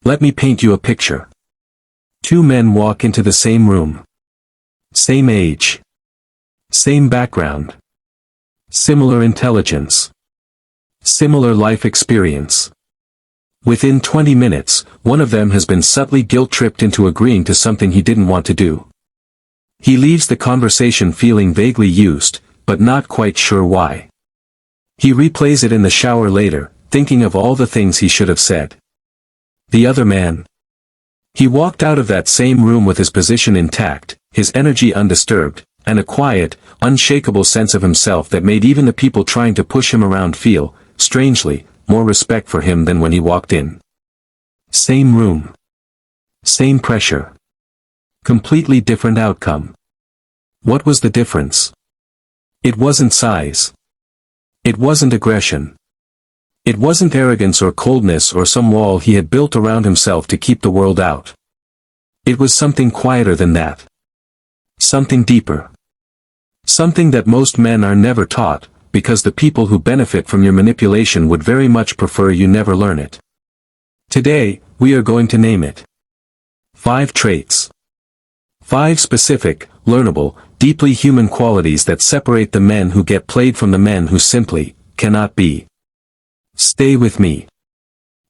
Let me paint you a picture. Two men walk into the same room. Same age. Same background. Similar intelligence. Similar life experience. Within 20 minutes, one of them has been subtly guilt-tripped into agreeing to something he didn't want to do. He leaves the conversation feeling vaguely used, but not quite sure why. He replays it in the shower later, thinking of all the things he should have said. The other man. He walked out of that same room with his position intact, his energy undisturbed, and a quiet, unshakable sense of himself that made even the people trying to push him around feel, strangely, more respect for him than when he walked in. Same room. Same pressure. Completely different outcome. What was the difference? It wasn't size. It wasn't aggression. It wasn't arrogance or coldness or some wall he had built around himself to keep the world out. It was something quieter than that. Something deeper. Something that most men are never taught, because the people who benefit from your manipulation would very much prefer you never learn it. Today, we are going to name it. 5 traits. 5 specific, learnable, deeply human qualities that separate the men who get played from the men who simply cannot be. Stay with me.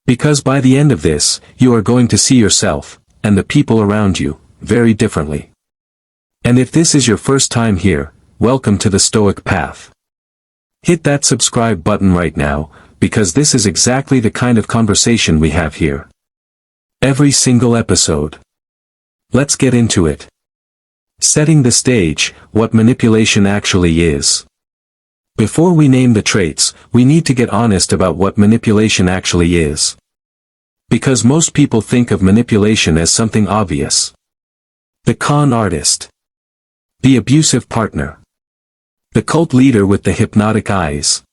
Because by the end of this, you are going to see yourself, and the people around you, very differently. And if this is your first time here, welcome to the Stoic Path. Hit that subscribe button right now, because this is exactly the kind of conversation we have here. Every single episode. Let's get into it. Setting the stage, what manipulation actually is. Before we name the traits, we need to get honest about what manipulation actually is. Because most people think of manipulation as something obvious. The con artist. The abusive partner. The cult leader with the hypnotic eyes.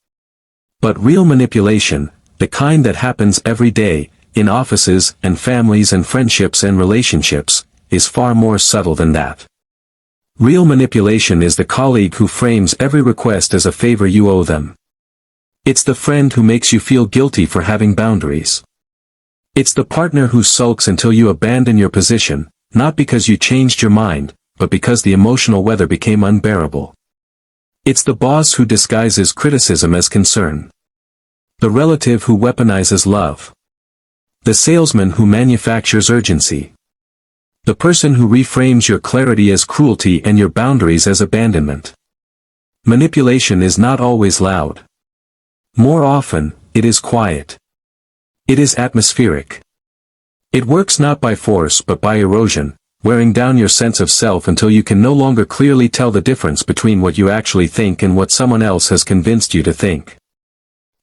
But real manipulation, the kind that happens every day, in offices and families and friendships and relationships, is far more subtle than that. Real manipulation is the colleague who frames every request as a favor you owe them. It's the friend who makes you feel guilty for having boundaries. It's the partner who sulks until you abandon your position, not because you changed your mind, but because the emotional weather became unbearable. It's the boss who disguises criticism as concern. The relative who weaponizes love. The salesman who manufactures urgency. The person who reframes your clarity as cruelty and your boundaries as abandonment. Manipulation is not always loud. More often, it is quiet. It is atmospheric. It works not by force but by erosion, wearing down your sense of self until you can no longer clearly tell the difference between what you actually think and what someone else has convinced you to think.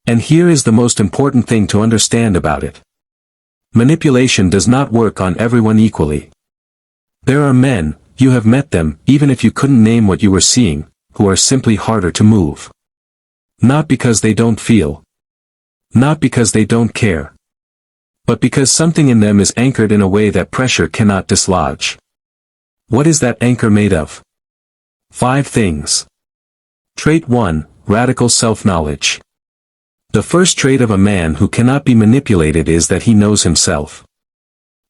And here is the most important thing to understand about it. Manipulation does not work on everyone equally. There are men, you have met them, even if you couldn't name what you were seeing, who are simply harder to move. Not because they don't feel. Not because they don't care. But because something in them is anchored in a way that pressure cannot dislodge. What is that anchor made of? 5 things. Trait 1, radical self-knowledge. The first trait of a man who cannot be manipulated is that he knows himself.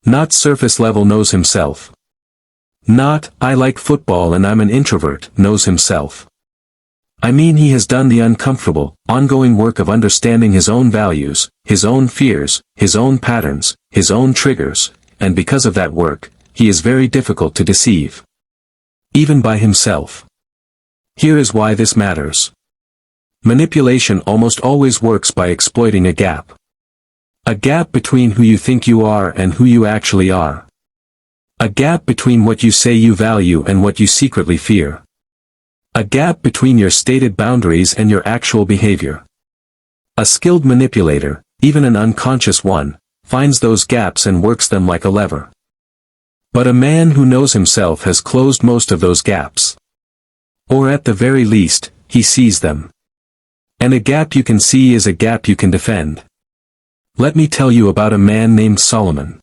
Not surface level knows himself. Not, I like football and I'm an introvert, knows himself. I mean he has done the uncomfortable, ongoing work of understanding his own values, his own fears, his own patterns, his own triggers, and because of that work, he is very difficult to deceive. Even by himself. Here is why this matters. Manipulation almost always works by exploiting a gap. A gap between who you think you are and who you actually are. A gap between what you say you value and what you secretly fear. A gap between your stated boundaries and your actual behavior. A skilled manipulator, even an unconscious one, finds those gaps and works them like a lever. But a man who knows himself has closed most of those gaps. Or at the very least, he sees them. And a gap you can see is a gap you can defend. Let me tell you about a man named Solomon.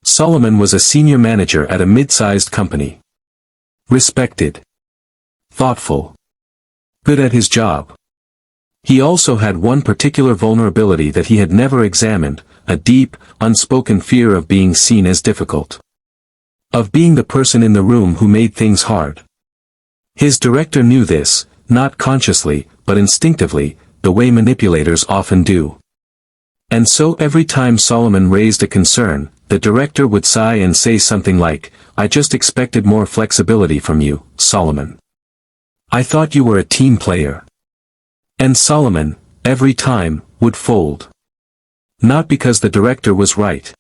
Solomon was a senior manager at a mid-sized company. Respected. Thoughtful. Good at his job. He also had one particular vulnerability that he had never examined, a deep, unspoken fear of being seen as difficult. Of being the person in the room who made things hard. His director knew this, not consciously, but instinctively, the way manipulators often do. And so every time Solomon raised a concern, the director would sigh and say something like, "I just expected more flexibility from you, Solomon. I thought you were a team player." And Solomon, every time, would fold. Not because the director was right,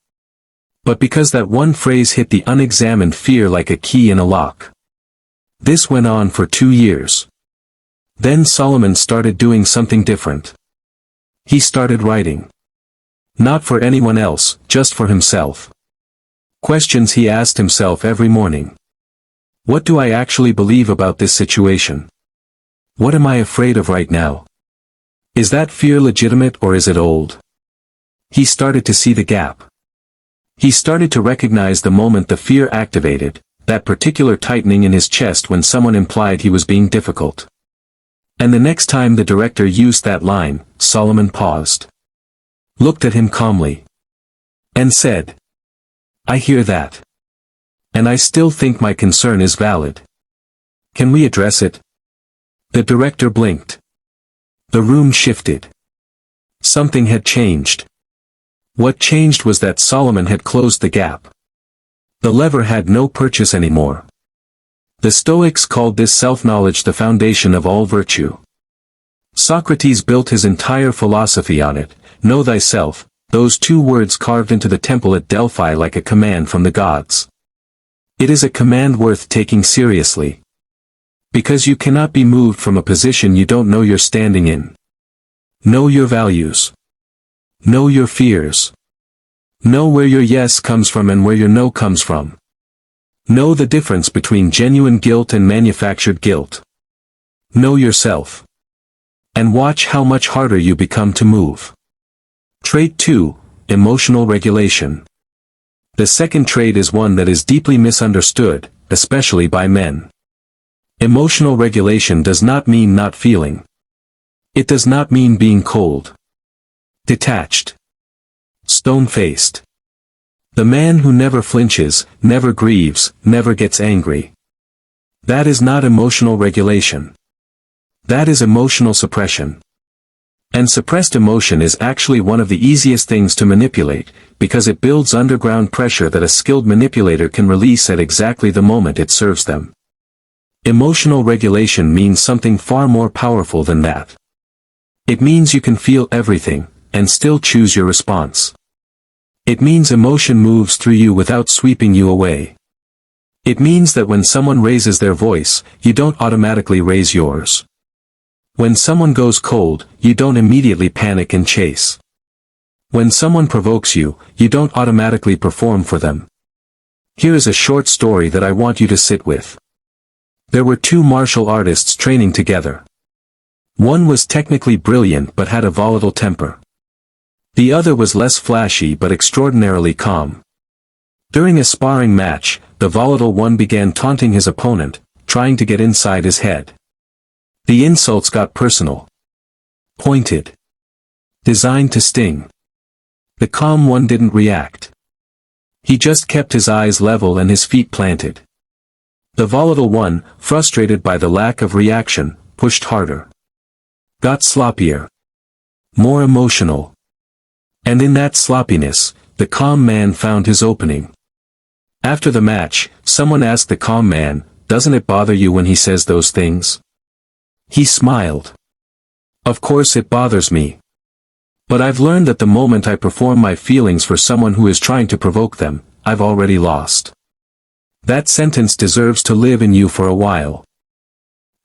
but because that one phrase hit the unexamined fear like a key in a lock. This went on for 2 years. Then Solomon started doing something different. He started writing. Not for anyone else, just for himself. Questions he asked himself every morning. What do I actually believe about this situation? What am I afraid of right now? Is that fear legitimate or is it old? He started to see the gap. He started to recognize the moment the fear activated, that particular tightening in his chest when someone implied he was being difficult. And the next time the director used that line, Solomon paused. Looked at him calmly. And said, "I hear that. And I still think my concern is valid. Can we address it?" The director blinked. The room shifted. Something had changed. What changed was that Solomon had closed the gap. The lever had no purchase anymore. The Stoics called this self-knowledge the foundation of all virtue. Socrates built his entire philosophy on it, know thyself, those 2 words carved into the temple at Delphi like a command from the gods. It is a command worth taking seriously. Because you cannot be moved from a position you don't know you're standing in. Know your values. Know your fears. Know where your yes comes from and where your no comes from. Know the difference between genuine guilt and manufactured guilt. Know yourself. And watch how much harder you become to move. Trait 2, emotional regulation. The second trait is one that is deeply misunderstood, especially by men. Emotional regulation does not mean not feeling. It does not mean being cold. Detached. Stone-faced. The man who never flinches, never grieves, never gets angry. That is not emotional regulation. That is emotional suppression. And suppressed emotion is actually one of the easiest things to manipulate, because it builds underground pressure that a skilled manipulator can release at exactly the moment it serves them. Emotional regulation means something far more powerful than that. It means you can feel everything, and still choose your response. It means emotion moves through you without sweeping you away. It means that when someone raises their voice, you don't automatically raise yours. When someone goes cold, you don't immediately panic and chase. When someone provokes you, you don't automatically perform for them. Here is a short story that I want you to sit with. There were 2 martial artists training together. One was technically brilliant but had a volatile temper. The other was less flashy but extraordinarily calm. During a sparring match, the volatile one began taunting his opponent, trying to get inside his head. The insults got personal. Pointed. Designed to sting. The calm one didn't react. He just kept his eyes level and his feet planted. The volatile one, frustrated by the lack of reaction, pushed harder. Got sloppier. More emotional. And in that sloppiness, the calm man found his opening. After the match, someone asked the calm man, "Doesn't it bother you when he says those things?" He smiled. "Of course it bothers me. But I've learned that the moment I perform my feelings for someone who is trying to provoke them, I've already lost." That sentence deserves to live in you for a while.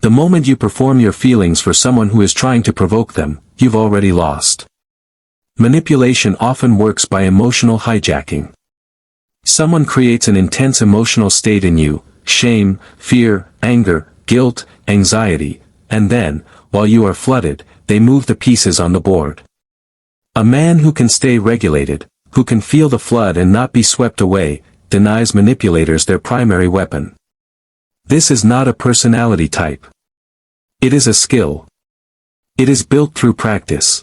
The moment you perform your feelings for someone who is trying to provoke them, you've already lost. Manipulation often works by emotional hijacking. Someone creates an intense emotional state in you, shame, fear, anger, guilt, anxiety, and then, while you are flooded, they move the pieces on the board. A man who can stay regulated, who can feel the flood and not be swept away, denies manipulators their primary weapon. This is not a personality type. It is a skill. It is built through practice.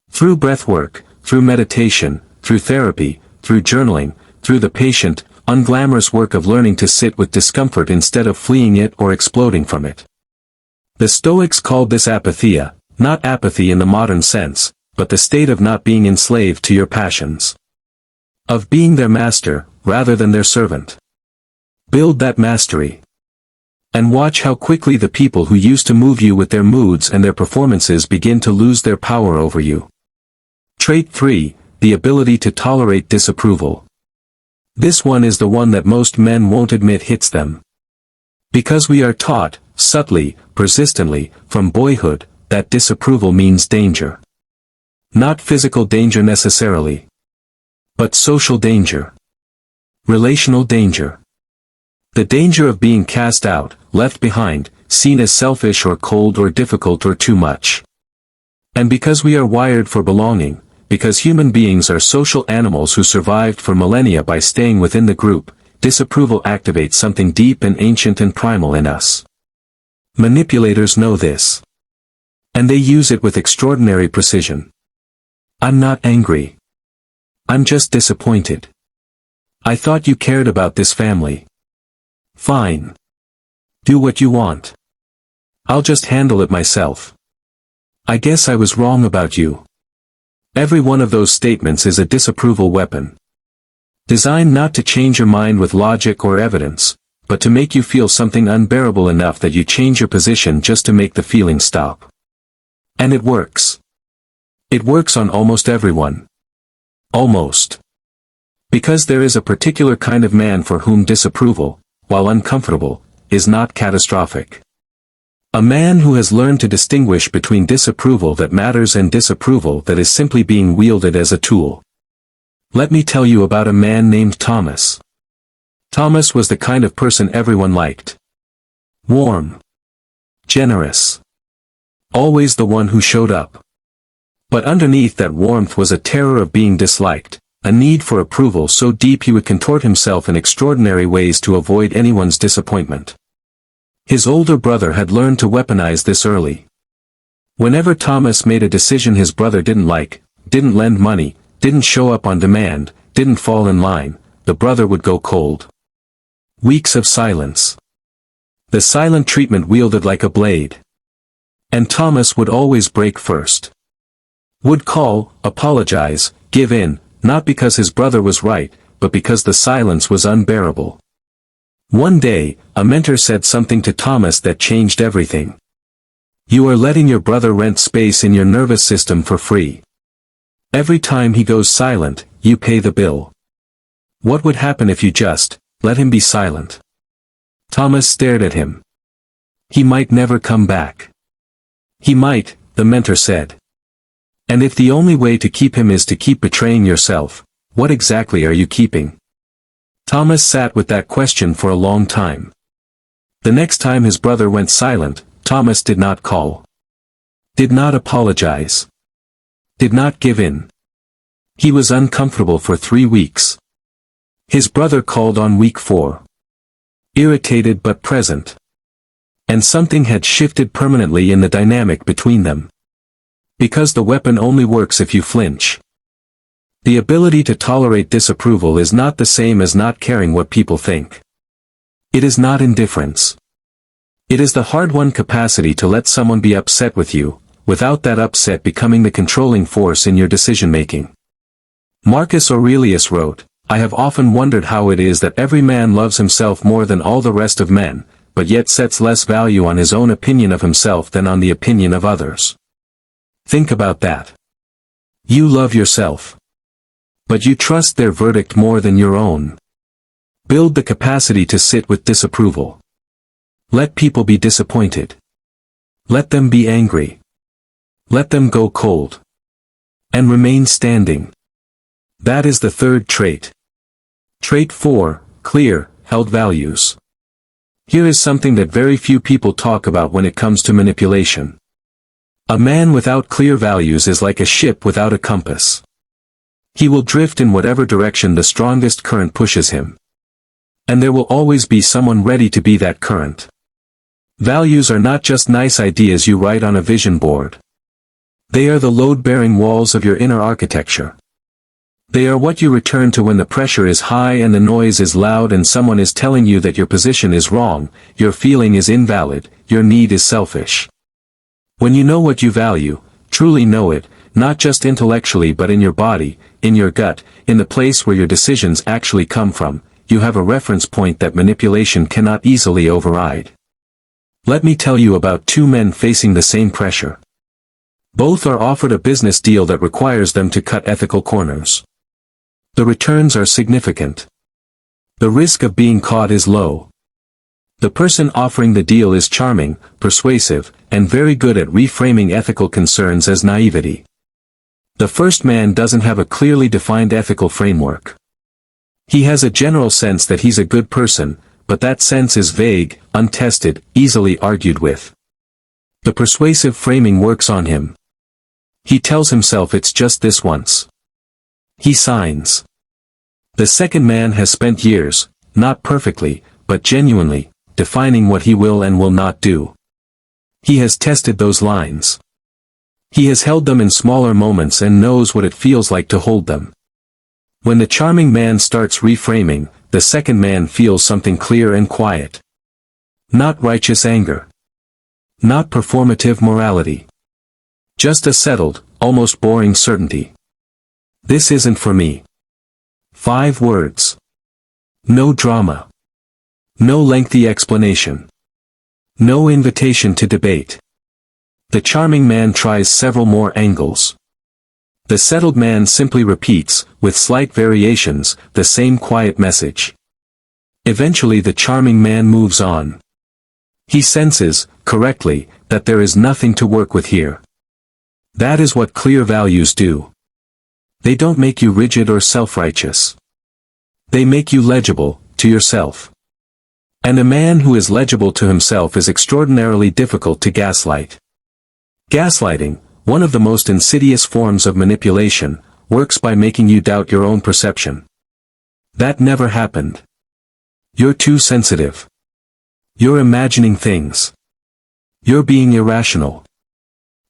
Through breathwork, through meditation, through therapy, through journaling, through the patient, unglamorous work of learning to sit with discomfort instead of fleeing it or exploding from it. The Stoics called this apatheia, not apathy in the modern sense, but the state of not being enslaved to your passions. Of being their master, rather than their servant. Build that mastery. And watch how quickly the people who used to move you with their moods and their performances begin to lose their power over you. Trait 3, the ability to tolerate disapproval. This one is the one that most men won't admit hits them. Because we are taught, subtly, persistently, from boyhood, that disapproval means danger. Not physical danger necessarily. But social danger. Relational danger. The danger of being cast out, left behind, seen as selfish or cold or difficult or too much. And because we are wired for belonging, because human beings are social animals who survived for millennia by staying within the group, disapproval activates something deep and ancient and primal in us. Manipulators know this. And they use it with extraordinary precision. I'm not angry. I'm just disappointed. I thought you cared about this family. Fine. Do what you want. I'll just handle it myself. I guess I was wrong about you. Every one of those statements is a disapproval weapon. Designed not to change your mind with logic or evidence, but to make you feel something unbearable enough that you change your position just to make the feeling stop. And it works. It works on almost everyone. Almost. Because there is a particular kind of man for whom disapproval, while uncomfortable, is not catastrophic. A man who has learned to distinguish between disapproval that matters and disapproval that is simply being wielded as a tool. Let me tell you about a man named Thomas. Thomas was the kind of person everyone liked. Warm. Generous. Always the one who showed up. But underneath that warmth was a terror of being disliked, a need for approval so deep he would contort himself in extraordinary ways to avoid anyone's disappointment. His older brother had learned to weaponize this early. Whenever Thomas made a decision his brother didn't like, didn't lend money, didn't show up on demand, didn't fall in line, the brother would go cold. Weeks of silence. The silent treatment wielded like a blade. And Thomas would always break first. Would call, apologize, give in, not because his brother was right, but because the silence was unbearable. One day, a mentor said something to Thomas that changed everything. You are letting your brother rent space in your nervous system for free. Every time he goes silent, you pay the bill. What would happen if you just let him be silent? Thomas stared at him. He might never come back. He might, the mentor said. And if the only way to keep him is to keep betraying yourself, what exactly are you keeping? Thomas sat with that question for a long time. The next time his brother went silent, Thomas did not call. Did not apologize. Did not give in. He was uncomfortable for 3 weeks. His brother called on week 4. Irritated but present. And something had shifted permanently in the dynamic between them. Because the weapon only works if you flinch. The ability to tolerate disapproval is not the same as not caring what people think. It is not indifference. It is the hard-won capacity to let someone be upset with you, without that upset becoming the controlling force in your decision-making. Marcus Aurelius wrote, I have often wondered how it is that every man loves himself more than all the rest of men, but yet sets less value on his own opinion of himself than on the opinion of others. Think about that. You love yourself. But you trust their verdict more than your own. Build the capacity to sit with disapproval. Let people be disappointed. Let them be angry. Let them go cold. And remain standing. That is the third trait. Trait 4, clear, held values. Here is something that very few people talk about when it comes to manipulation. A man without clear values is like a ship without a compass. He will drift in whatever direction the strongest current pushes him. And there will always be someone ready to be that current. Values are not just nice ideas you write on a vision board. They are the load-bearing walls of your inner architecture. They are what you return to when the pressure is high and the noise is loud and someone is telling you that your position is wrong, your feeling is invalid, your need is selfish. When you know what you value, truly know it, not just intellectually but in your body, in your gut, in the place where your decisions actually come from, you have a reference point that manipulation cannot easily override. Let me tell you about two men facing the same pressure. Both are offered a business deal that requires them to cut ethical corners. The returns are significant. The risk of being caught is low. The person offering the deal is charming, persuasive, and very good at reframing ethical concerns as naivety. The first man doesn't have a clearly defined ethical framework. He has a general sense that he's a good person, but that sense is vague, untested, easily argued with. The persuasive framing works on him. He tells himself it's just this once. He signs. The second man has spent years, not perfectly, but genuinely, defining what he will and will not do. He has tested those lines. He has held them in smaller moments and knows what it feels like to hold them. When the charming man starts reframing, the second man feels something clear and quiet. Not righteous anger. Not performative morality. Just a settled, almost boring certainty. This isn't for me. 5 words. No drama. No lengthy explanation. No invitation to debate. The charming man tries several more angles. The settled man simply repeats, with slight variations, the same quiet message. Eventually the charming man moves on. He senses, correctly, that there is nothing to work with here. That is what clear values do. They don't make you rigid or self-righteous. They make you legible, to yourself. And a man who is legible to himself is extraordinarily difficult to gaslight. Gaslighting, one of the most insidious forms of manipulation, works by making you doubt your own perception. That never happened. You're too sensitive. You're imagining things. You're being irrational.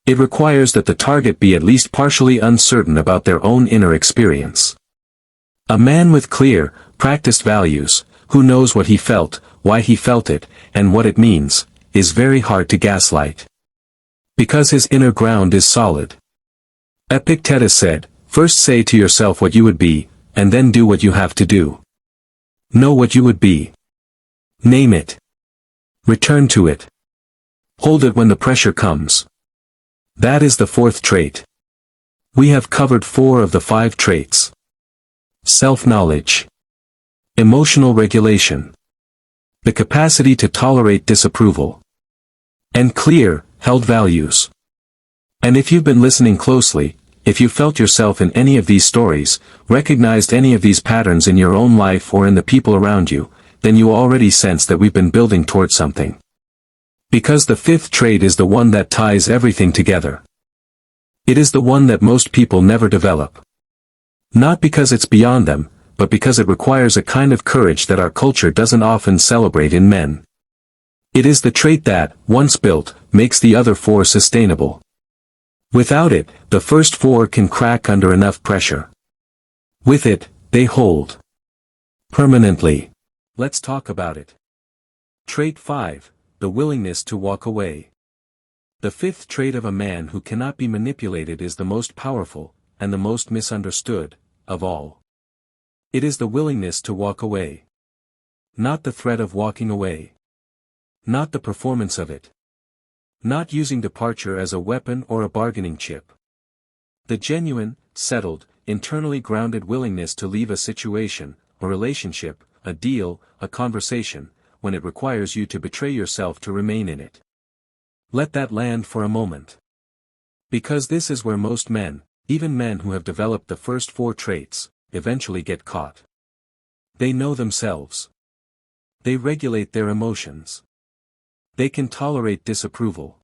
It requires that the target be at least partially uncertain about their own inner experience. A man with clear, practiced values, who knows what he felt, why he felt it, and what it means, is very hard to gaslight. Because his inner ground is solid. Epictetus said, first say to yourself what you would be, and then do what you have to do. Know what you would be. Name it. Return to it. Hold it when the pressure comes. That is the 4th trait. We have covered 4 of the 5 traits. Self-knowledge. Emotional regulation. The capacity to tolerate disapproval. And clear, held values. And if you've been listening closely, if you felt yourself in any of these stories, recognized any of these patterns in your own life or in the people around you, then you already sense that we've been building towards something. Because the 5th trait is the one that ties everything together. It is the one that most people never develop. Not because it's beyond them, but because it requires a kind of courage that our culture doesn't often celebrate in men. It is the trait that, once built, makes the other 4 sustainable. Without it, the first 4 can crack under enough pressure. With it, they hold. Permanently. Let's talk about it. Trait 5, the willingness to walk away. The 5th trait of a man who cannot be manipulated is the most powerful, and the most misunderstood, of all. It is the willingness to walk away. Not the threat of walking away. Not the performance of it. Not using departure as a weapon or a bargaining chip. The genuine, settled, internally grounded willingness to leave a situation, a relationship, a deal, a conversation, when it requires you to betray yourself to remain in it. Let that land for a moment. Because this is where most men, even men who have developed the first 4 traits, eventually get caught. They know themselves. They regulate their emotions. They can tolerate disapproval.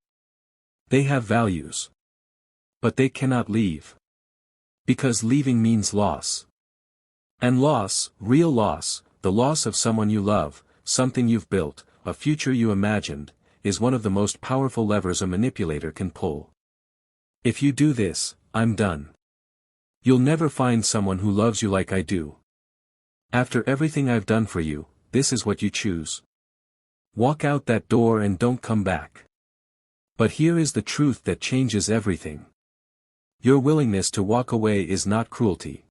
They have values. But they cannot leave. Because leaving means loss. And loss, real loss, the loss of someone you love, something you've built, a future you imagined, is one of the most powerful levers a manipulator can pull. If you do this, I'm done. You'll never find someone who loves you like I do. After everything I've done for you, this is what you choose. Walk out that door and don't come back. But here is the truth that changes everything. Your willingness to walk away is not cruelty.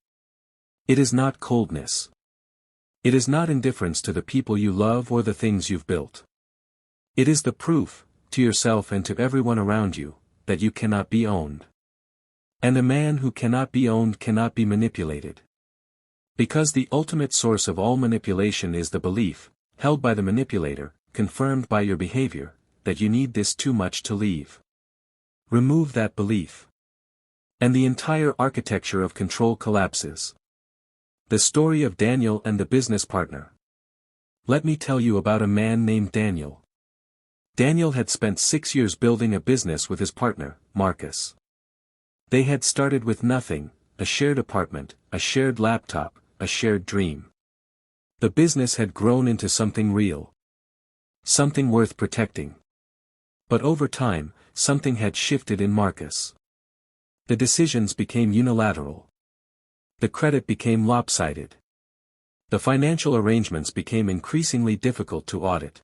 It is not coldness. It is not indifference to the people you love or the things you've built. It is the proof, to yourself and to everyone around you, that you cannot be owned. And a man who cannot be owned cannot be manipulated. Because the ultimate source of all manipulation is the belief, held by the manipulator, confirmed by your behavior, that you need this too much to leave. Remove that belief, and the entire architecture of control collapses. The story of Daniel and the business partner. Let me tell you about a man named Daniel. Daniel had spent 6 years building a business with his partner, Marcus. They had started with nothing, a shared apartment, a shared laptop, a shared dream. The business had grown into something real. Something worth protecting. But over time, something had shifted in Marcus. The decisions became unilateral. The credit became lopsided. The financial arrangements became increasingly difficult to audit.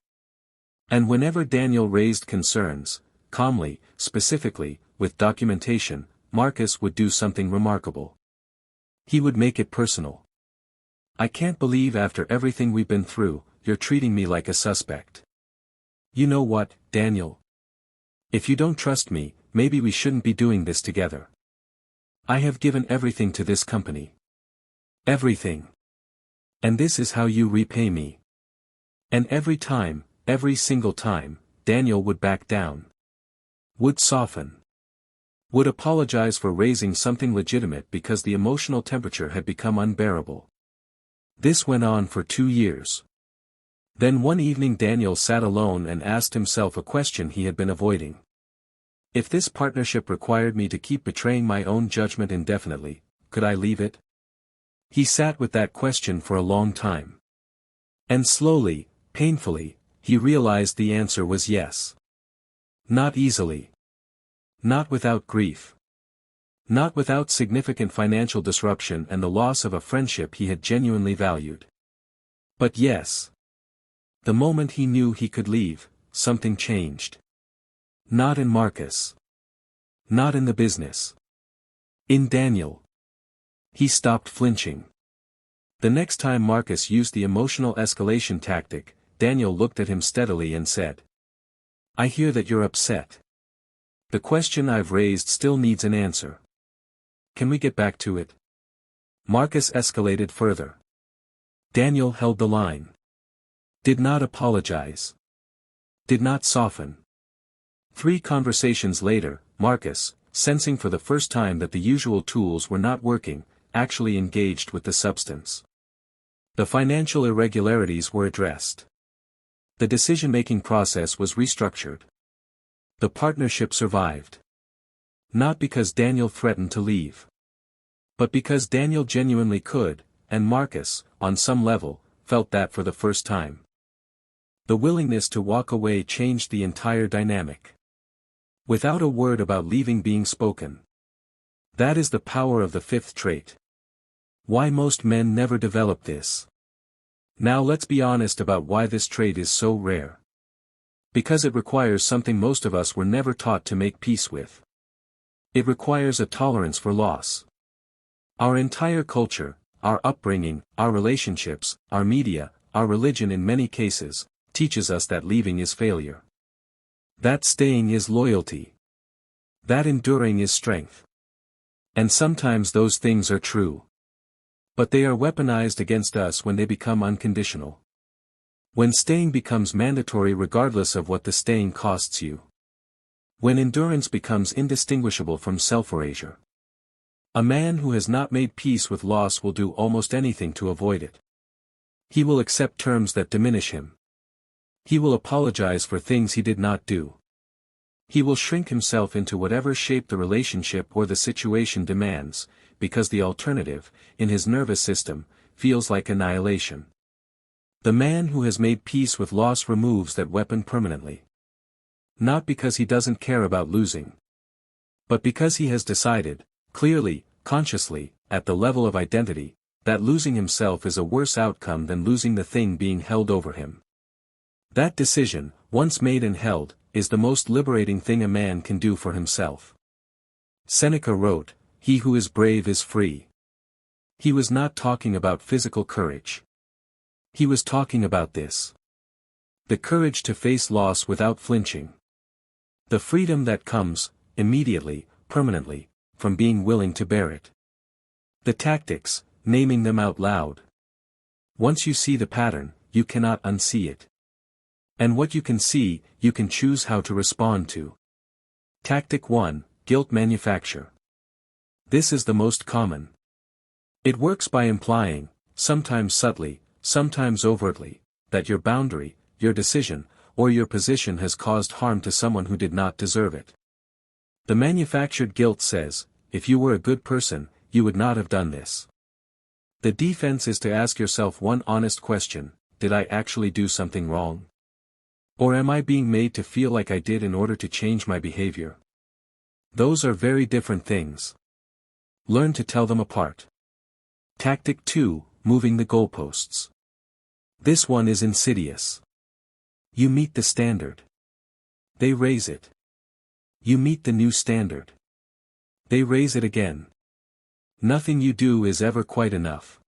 And whenever Daniel raised concerns, calmly, specifically, with documentation, Marcus would do something remarkable. He would make it personal. I can't believe after everything we've been through, you're treating me like a suspect. You know what, Daniel? If you don't trust me, maybe we shouldn't be doing this together. I have given everything to this company. Everything. And this is how you repay me. And every single time, Daniel would back down. Would soften. Would apologize for raising something legitimate because the emotional temperature had become unbearable. This went on for 2 years. Then one evening Daniel sat alone and asked himself a question he had been avoiding. If this partnership required me to keep betraying my own judgment indefinitely, could I leave it? He sat with that question for a long time. And slowly, painfully, he realized the answer was yes. Not easily. Not without grief. Not without significant financial disruption and the loss of a friendship he had genuinely valued. But yes. The moment he knew he could leave, something changed. Not in Marcus. Not in the business. In Daniel. He stopped flinching. The next time Marcus used the emotional escalation tactic, Daniel looked at him steadily and said, I hear that you're upset. The question I've raised still needs an answer. Can we get back to it? Marcus escalated further. Daniel held the line. Did not apologize. Did not soften. 3 conversations later, Marcus, sensing for the first time that the usual tools were not working, actually engaged with the substance. The financial irregularities were addressed. The decision-making process was restructured. The partnership survived. Not because Daniel threatened to leave. But because Daniel genuinely could, and Marcus, on some level, felt that for the first time. The willingness to walk away changed the entire dynamic. Without a word about leaving being spoken. That is the power of the 5th trait. Why most men never develop this. Now let's be honest about why this trait is so rare. Because it requires something most of us were never taught to make peace with. It requires a tolerance for loss. Our entire culture, our upbringing, our relationships, our media, our religion in many cases, teaches us that leaving is failure. That staying is loyalty. That enduring is strength. And sometimes those things are true. But they are weaponized against us when they become unconditional. When staying becomes mandatory regardless of what the staying costs you. When endurance becomes indistinguishable from self-erasure. A man who has not made peace with loss will do almost anything to avoid it. He will accept terms that diminish him. He will apologize for things he did not do. He will shrink himself into whatever shape the relationship or the situation demands, because the alternative, in his nervous system, feels like annihilation. The man who has made peace with loss removes that weapon permanently. Not because he doesn't care about losing, but because he has decided, clearly, consciously, at the level of identity, that losing himself is a worse outcome than losing the thing being held over him. That decision, once made and held, is the most liberating thing a man can do for himself. Seneca wrote, "He who is brave is free." He was not talking about physical courage. He was talking about this. The courage to face loss without flinching. The freedom that comes, immediately, permanently, from being willing to bear it. The tactics, naming them out loud. Once you see the pattern, you cannot unsee it. And what you can see, you can choose how to respond to. Tactic 1, Guilt Manufacture. This is the most common. It works by implying, sometimes subtly, sometimes overtly, that your boundary, your decision, or your position has caused harm to someone who did not deserve it. The manufactured guilt says, if you were a good person, you would not have done this. The defense is to ask yourself one honest question: did I actually do something wrong? Or am I being made to feel like I did in order to change my behavior? Those are very different things. Learn to tell them apart. Tactic 2, Moving the goalposts. This one is insidious. You meet the standard. They raise it. You meet the new standard. They raise it again. Nothing you do is ever quite enough.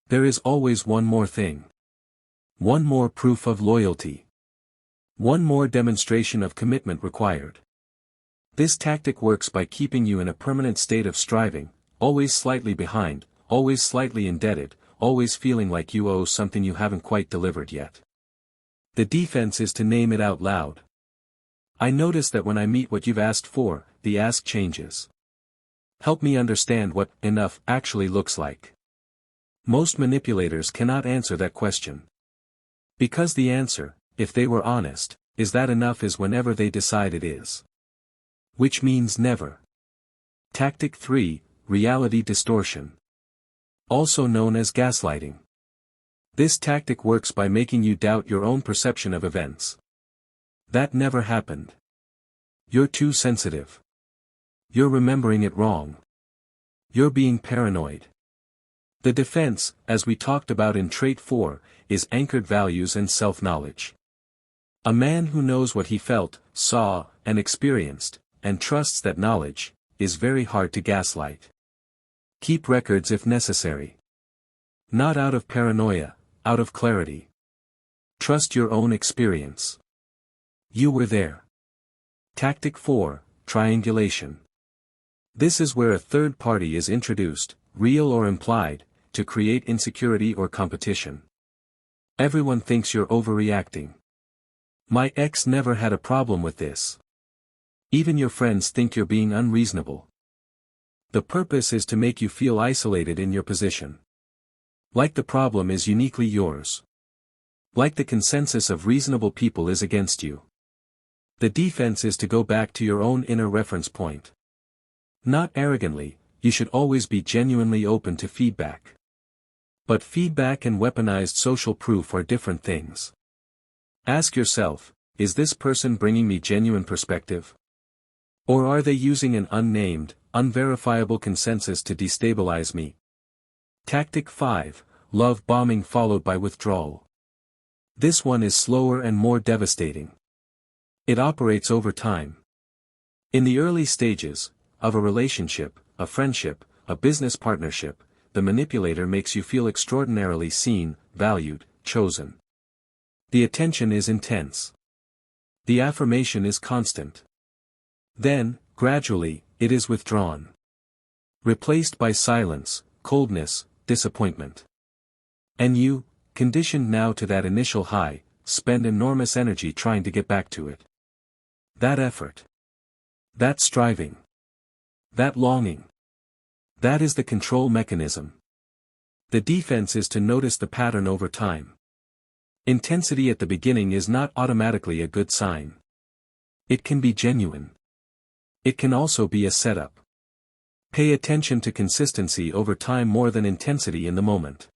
There is always one more thing. One more proof of loyalty. One more demonstration of commitment required. This tactic works by keeping you in a permanent state of striving, always slightly behind, always slightly indebted, always feeling like you owe something you haven't quite delivered yet. The defense is to name it out loud. I notice that when I meet what you've asked for, the ask changes. Help me understand what enough actually looks like. Most manipulators cannot answer that question. Because the answer, if they were honest, is that enough is whenever they decide it is. Which means never. Tactic 3, Reality Distortion. Also known as gaslighting. This tactic works by making you doubt your own perception of events. That never happened. You're too sensitive. You're remembering it wrong. You're being paranoid. The defense, as we talked about in trait 4, is anchored values and self-knowledge. A man who knows what he felt, saw, and experienced, and trusts that knowledge, is very hard to gaslight. Keep records if necessary. Not out of paranoia, out of clarity. Trust your own experience. You were there. Tactic 4, Triangulation. This is where a third party is introduced, real or implied, to create insecurity or competition. Everyone thinks you're overreacting. My ex never had a problem with this. Even your friends think you're being unreasonable. The purpose is to make you feel isolated in your position. Like the problem is uniquely yours. Like the consensus of reasonable people is against you. The defense is to go back to your own inner reference point. Not arrogantly, you should always be genuinely open to feedback. But feedback and weaponized social proof are different things. Ask yourself, is this person bringing me genuine perspective? Or are they using an unnamed, unverifiable consensus to destabilize me? Tactic 5, Love Bombing followed by withdrawal. This one is slower and more devastating. It operates over time. In the early stages, of a relationship, a friendship, a business partnership, the manipulator makes you feel extraordinarily seen, valued, chosen. The attention is intense. The affirmation is constant. Then, gradually, it is withdrawn. Replaced by silence, coldness, disappointment. And you, conditioned now to that initial high, spend enormous energy trying to get back to it. That effort. That striving. That longing. That is the control mechanism. The defense is to notice the pattern over time. Intensity at the beginning is not automatically a good sign. It can be genuine. It can also be a setup. Pay attention to consistency over time more than intensity in the moment.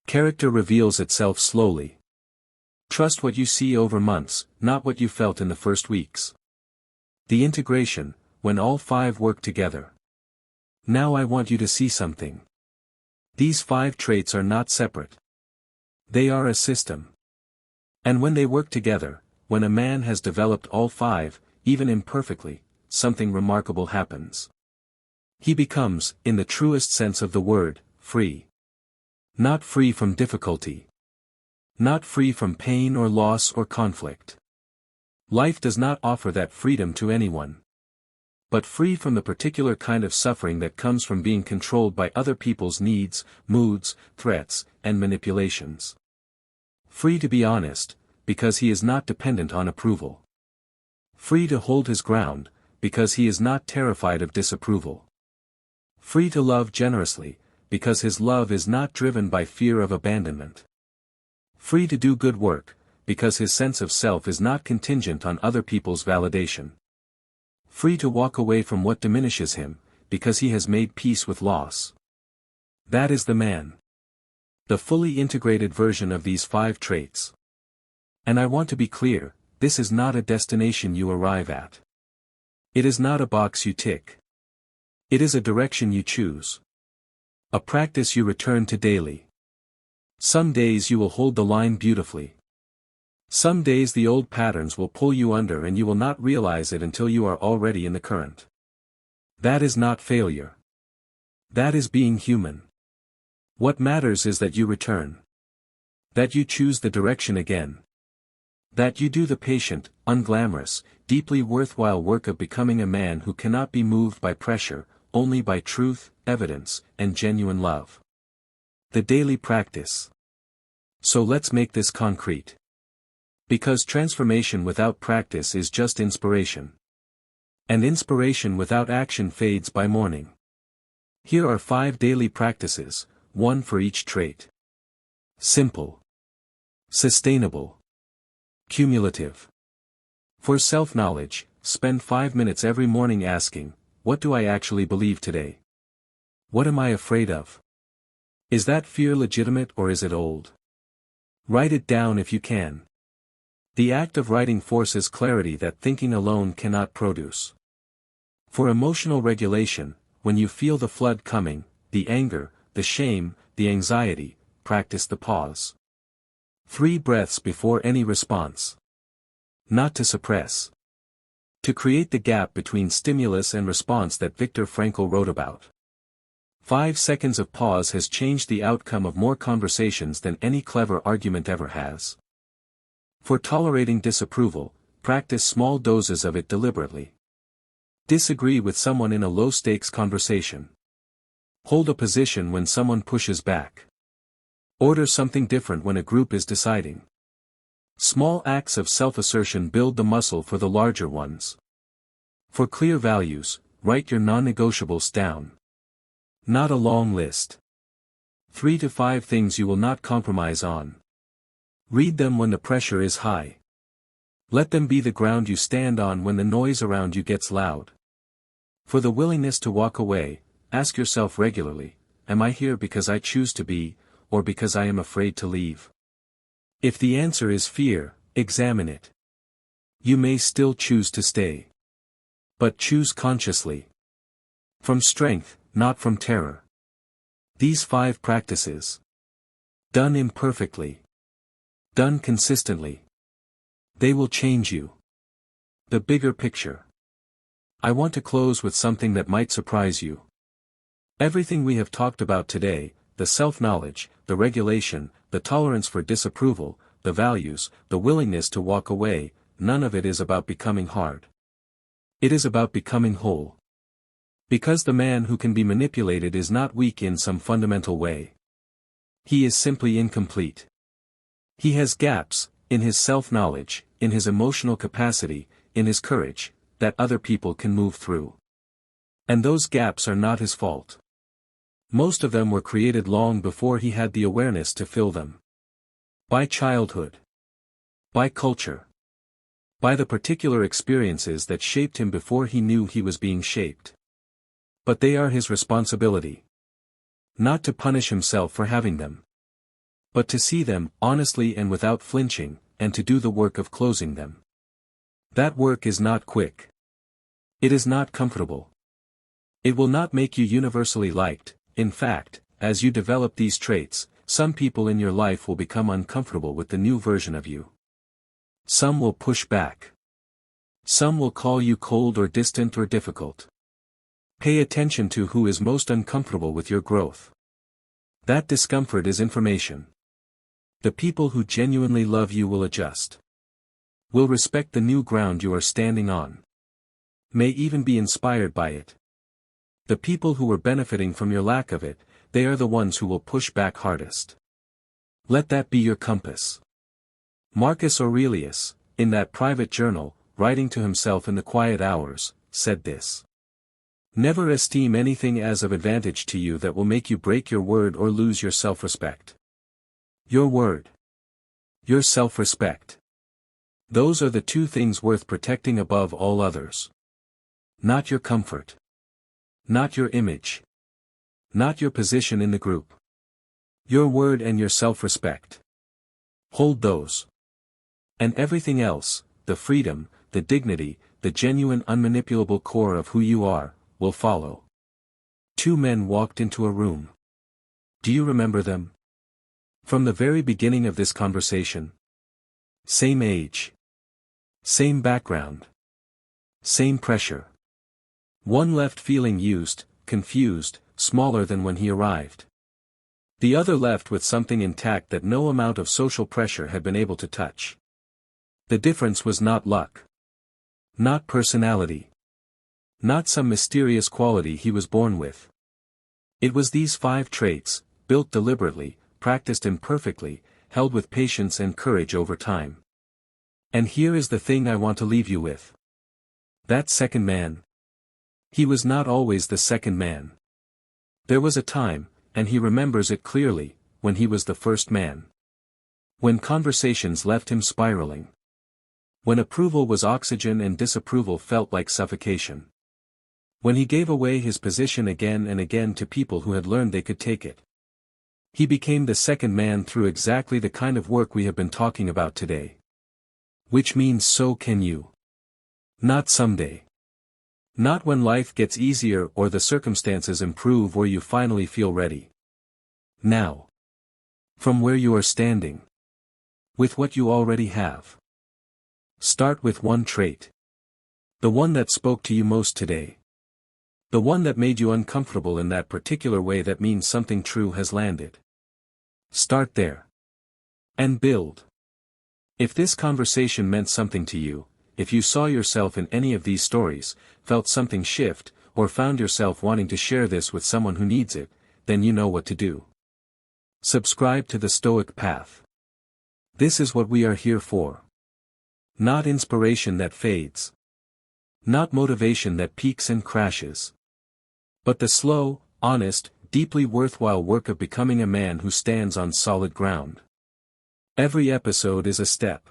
Character reveals itself slowly. Trust what you see over months, not what you felt in the first weeks. The integration, when all 5 work together. Now I want you to see something. These 5 traits are not separate. They are a system. And when they work together, when a man has developed all 5, even imperfectly, something remarkable happens. He becomes, in the truest sense of the word, free. Not free from difficulty. Not free from pain or loss or conflict. Life does not offer that freedom to anyone. But free from the particular kind of suffering that comes from being controlled by other people's needs, moods, threats, and manipulations. Free to be honest, because he is not dependent on approval. Free to hold his ground, because he is not terrified of disapproval. Free to love generously, because his love is not driven by fear of abandonment. Free to do good work, because his sense of self is not contingent on other people's validation. Free to walk away from what diminishes him, because he has made peace with loss. That is the man. The fully integrated version of these 5 traits. And I want to be clear, this is not a destination you arrive at. It is not a box you tick. It is a direction you choose. A practice you return to daily. Some days you will hold the line beautifully. Some days the old patterns will pull you under and you will not realize it until you are already in the current. That is not failure. That is being human. What matters is that you return. That you choose the direction again. That you do the patient, unglamorous, deeply worthwhile work of becoming a man who cannot be moved by pressure, only by truth, evidence, and genuine love. The daily practice. So let's make this concrete. Because transformation without practice is just inspiration. And inspiration without action fades by morning. Here are 5 daily practices, 1 for each trait. Simple. Sustainable. Cumulative. For self-knowledge, spend 5 minutes every morning asking, what do I actually believe today? What am I afraid of? Is that fear legitimate or is it old? Write it down if you can. The act of writing forces clarity that thinking alone cannot produce. For emotional regulation, when you feel the flood coming, the anger, the shame, the anxiety, practice the pause. 3 breaths before any response. Not to suppress. To create the gap between stimulus and response that Viktor Frankl wrote about. 5 seconds of pause has changed the outcome of more conversations than any clever argument ever has. For tolerating disapproval, practice small doses of it deliberately. Disagree with someone in a low-stakes conversation. Hold a position when someone pushes back. Order something different when a group is deciding. Small acts of self-assertion build the muscle for the larger ones. For clear values, write your non-negotiables down. Not a long list. 3 to 5 things you will not compromise on. Read them when the pressure is high. Let them be the ground you stand on when the noise around you gets loud. For the willingness to walk away, ask yourself regularly, am I here because I choose to be, or because I am afraid to leave? If the answer is fear, examine it. You may still choose to stay. But choose consciously. From strength, not from terror. These 5 practices. Done imperfectly. Done consistently. They will change you. The bigger picture. I want to close with something that might surprise you. Everything we have talked about today, the self-knowledge, the regulation, the tolerance for disapproval, the values, the willingness to walk away, none of it is about becoming hard. It is about becoming whole. Because the man who can be manipulated is not weak in some fundamental way. He is simply incomplete. He has gaps, in his self-knowledge, in his emotional capacity, in his courage, that other people can move through. And those gaps are not his fault. Most of them were created long before he had the awareness to fill them. By childhood. By culture. By the particular experiences that shaped him before he knew he was being shaped. But they are his responsibility. Not to punish himself for having them. But to see them, honestly and without flinching, and to do the work of closing them. That work is not quick. It is not comfortable. It will not make you universally liked. In fact, as you develop these traits, some people in your life will become uncomfortable with the new version of you. Some will push back. Some will call you cold or distant or difficult. Pay attention to who is most uncomfortable with your growth. That discomfort is information. The people who genuinely love you will adjust. Will respect the new ground you are standing on. May even be inspired by it. The people who are benefiting from your lack of it, they are the ones who will push back hardest. Let that be your compass. Marcus Aurelius, in that private journal, writing to himself in the quiet hours, said this. Never esteem anything as of advantage to you that will make you break your word or lose your self-respect. Your word. Your self-respect. Those are the two things worth protecting above all others. Not your comfort. Not your image. Not your position in the group. Your word and your self-respect. Hold those. And everything else, the freedom, the dignity, the genuine unmanipulable core of who you are, will follow. Two men walked into a room. Do you remember them? From the very beginning of this conversation. Same age. Same background. Same pressure. One left feeling used, confused, smaller than when he arrived. The other left with something intact that no amount of social pressure had been able to touch. The difference was not luck. Not personality. Not some mysterious quality he was born with. It was these 5 traits, built deliberately, practiced imperfectly, held with patience and courage over time. And here is the thing I want to leave you with. That second man. He was not always the second man. There was a time, and he remembers it clearly, when he was the first man. When conversations left him spiraling. When approval was oxygen and disapproval felt like suffocation. When he gave away his position again and again to people who had learned they could take it. He became the second man through exactly the kind of work we have been talking about today. Which means so can you. Not someday. Not when life gets easier or the circumstances improve or you finally feel ready. Now. From where you are standing. With what you already have. Start with one trait. The one that spoke to you most today. The one that made you uncomfortable in that particular way that means something true has landed. Start there. And build. If this conversation meant something to you, if you saw yourself in any of these stories, felt something shift, or found yourself wanting to share this with someone who needs it, then you know what to do. Subscribe to the Stoic Path. This is what we are here for. Not inspiration that fades. Not motivation that peaks and crashes. But the slow, honest, deeply worthwhile work of becoming a man who stands on solid ground. Every episode is a step.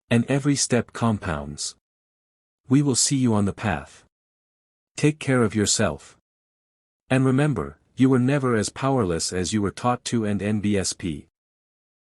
And every step compounds. We will see you on the path. Take care of yourself. And remember, you were never as powerless as you were taught to and NBSP.